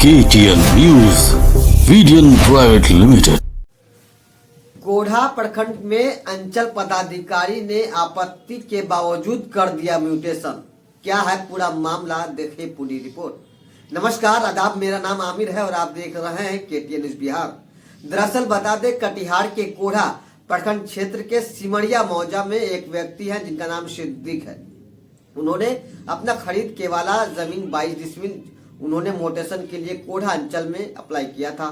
KTN news वीडियन private limited. Kodha प्रखंड में अंचल पदाधिकारी ने आपत्ति के बावजूद कर दिया म्यूटेशन। क्या है पूरा मामला, देखिए पूरी रिपोर्ट। नमस्कार, आदाब, मेरा नाम आमिर है और आप देख रहे हैं KTN न्यूज बिहार। दरअसल बता दें, कटिहार के कोढ़ा प्रखंड क्षेत्र के सिमरिया मौजा में एक व्यक्ति है जिनका नाम सिद्दीक है। उन्होंने अपना खरीद के वाला जमीन 22 डिसमिल उन्होंने मोटेशन के लिए कोढ़ा अंचल में अप्लाई किया था।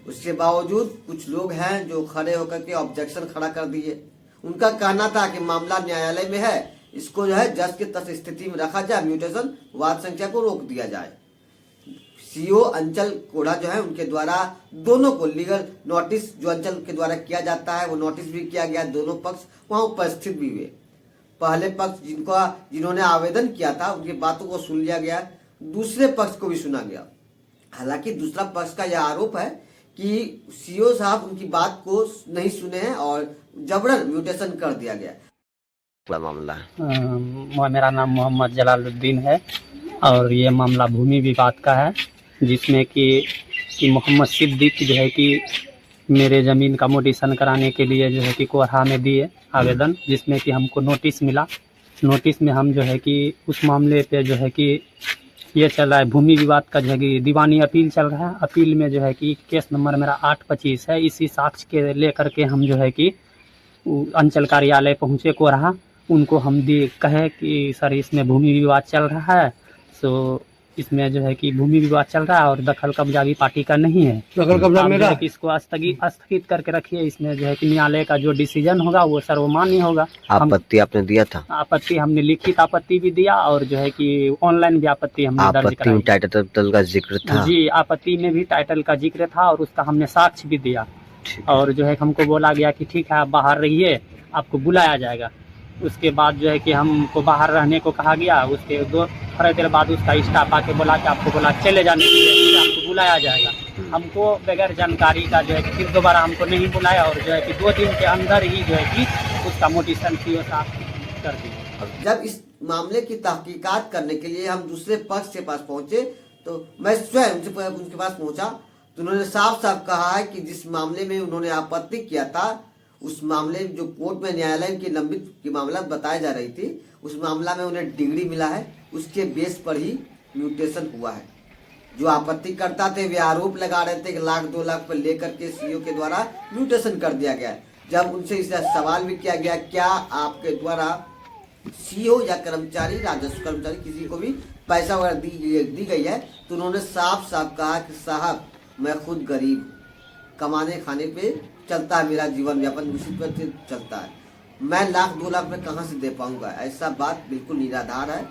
उसके बावजूद कुछ लोग हैं जो खड़े होकर के ऑब्जेक्शन खड़ा कर दिए। उनका कहना था कि मामला न्यायालय में है, इसको जो है जज के तस स्थिति में रखा जाए, म्यूटेशन वाद संख्या को रोक दिया जाए। सीओ अंचल कोढ़ा जो है उनके द्वारा दोनों को लीगल नोटिस जो अंचल के द्वारा किया जाता है वो नोटिस भी किया गया। दोनों पक्ष वहां उपस्थित भी हुए। पहले पक्ष जिन्होंने आवेदन किया था उनकी बातों को सुन लिया गया, दूसरे पक्ष को भी सुना गया। हालांकि दूसरा पक्ष का यह आरोप है कि सीओ साहब उनकी बात को नहीं सुने हैं और जबरन म्यूटेशन कर दिया गया। क्या मामला है? मेरा नाम मोहम्मद जलालुद्दीन है और ये मामला भूमि विवाद का है, जिसमें कि मोहम्मद सिद्दीक जो है कि मेरे ज़मीन का मोटेशन कराने के लिए जो है कि कोढ़ा में दिए आवेदन, जिसमें कि हमको नोटिस मिला। नोटिस में हम जो है कि उस मामले पे जो है कि ये चल रहा है, भूमि विवाद का जो है कि दीवानी अपील चल रहा है। अपील में जो है कि केस नंबर मेरा 825 है। इसी साक्ष्य के लेकर के हम जो है कि अंचल कार्यालय पहुँचे कोढ़ा। उनको हम कहे कि सर इसमें भूमि विवाद चल रहा है, सो इसमें जो है कि भूमि विवाद चल रहा है और दखल कब्जा भी पार्टी का नहीं है। दखल कब्जा मेरा है कि इसको स्थगित करके रखिए। इसमें जो है कि न्यायालय का जो डिसीजन होगा वो सर्वमान्य होगा। आपत्ति आपने दिया था? आपत्ति हमने लिखित आपत्ति भी दिया और जो है कि ऑनलाइन भी आपत्ति हमने दर्ज कराई। आपत्ति में टाइटल का जिक्र था? जी, आपत्ति में भी टाइटल का जिक्र था और उसका हमने साक्ष्य भी दिया। और जो है हमको बोला गया कि ठीक है आप बाहर रहिए, आपको बुलाया जाएगा। उसके बाद जो है कि हमको बाहर रहने को कहा गया। उसके थोड़ी देर बाद उसका स्टाफ आके बोला कि आपको बोला चले जाने के लिए, आपको बुलाया जाएगा। हमको बगैर जानकारी का जो है कि फिर दोबारा हमको नहीं बुलाया और जो है कि 2 दिन के अंदर ही जो है कि उसका मोटेशन सीओ साहब कर दिया। जब इस मामले की तहकीकात करने के लिए हम दूसरे पक्ष के पास पहुंचे तो मैं स्वयं उनके पास पहुंचा तो उन्होंने साफ साफ कहा है कि जिस मामले में उन्होंने आपत्ति किया था, उस मामले जो कोर्ट में न्यायालय की लंबित की मामला बताई जा रही थी, उस मामला में उन्हें डिग्री मिला है। उसके बेस पर ही म्यूटेशन हुआ है। जो आपत्ति करता थे वे आरोप लगा रहे थे कि 1 लाख 2 लाख पर लेकर के सीओ के द्वारा म्यूटेशन कर दिया गया है। जब उनसे इस सवाल भी किया गया क्या आपके द्वारा सीओ या कर्मचारी, राजस्व कर्मचारी किसी को भी पैसा वगैरह दी गई है, तो उन्होंने साफ साफ कहा कि साहब मैं खुद गरीब, कमाने खाने पे चलता है मेरा जीवन यापन, उसी पर चलता है, मैं 1 लाख 2 लाख में कहाँ से दे पाऊंगा। ऐसा बात बिल्कुल निराधार है।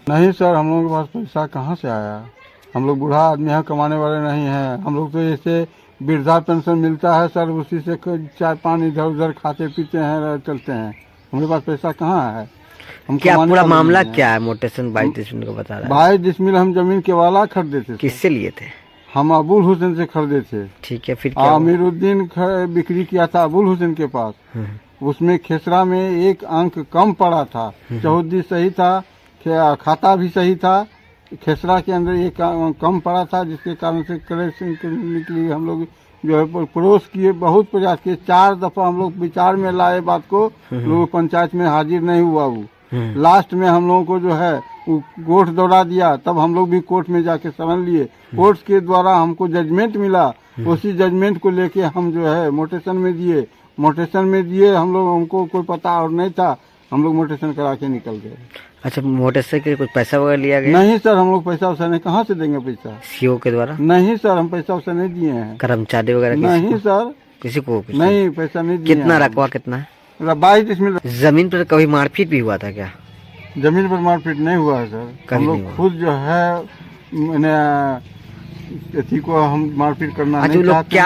नहीं सर, हम लोगों के पास पैसा कहाँ से आया? हम लोग बूढ़ा आदमी हैं, कमाने वाले नहीं हैं। हम लोग तो जैसे वृद्धा पेंशन मिलता है सर, उसी से चाय पानी इधर उधर खाते पीते हैं, चलते हैं। हमारे पास पैसा कहाँ है? हम क्या पूरा मामला क्या है? मोटेशन 22 डिसमिल को बता रहा है। 22 डिसमिल हम जमीन के वाला खरीदे थे। किससे लिए थे? हम अबुल हुसैन से खरीदे थे। ठीक है, फिर क्या हुआ? अमीरुद्दीन बिक्री किया था अबुल हुसैन के पास। उसमें खेसरा में 1 अंक कम पड़ा था। चौहद्दी सही था, खाता भी सही था। खेसरा के अंदर 1 अंक कम पड़ा था, जिसके कारण से कलेक्शन करने के लिए हम लोग जो है पड़ोस किए, बहुत प्रयास किए। 4 दफा हम लोग विचार में लाए बात को, लोग पंचायत में हाजिर नहीं हुआ। वो लास्ट में हम लोगों को जो है कोर्ट दौड़ा दिया, तब हम लोग भी कोर्ट में जाके शरण लिए। कोर्ट के द्वारा हमको जजमेंट मिला, उसी जजमेंट को लेके हम जो है मोटेशन में दिए। हम लोग, हमको कोई पता और नहीं था, हम लोग मोटेशन करा के निकल गए। अच्छा, मोटेशन के कुछ पैसा वगैरह लिया गया? नहीं सर, हम लोग पैसा वैसा नहीं, कहाँ से देंगे पैसा? सीओ के द्वारा? नहीं सर, हम पैसा वैसा नहीं दिए हैं। कर्मचारी वगैरह? नहीं सर, किसी को नहीं, पैसा नहीं दिए। कितना रकबा कितना है? 22 डिसमिल। जमीन पर कभी मारपीट भी हुआ था क्या? जमीन पर मारपीट नहीं हुआ है सर। हम लोग खुद जो है मैंने को हम मारपीट करना नहीं चाहते।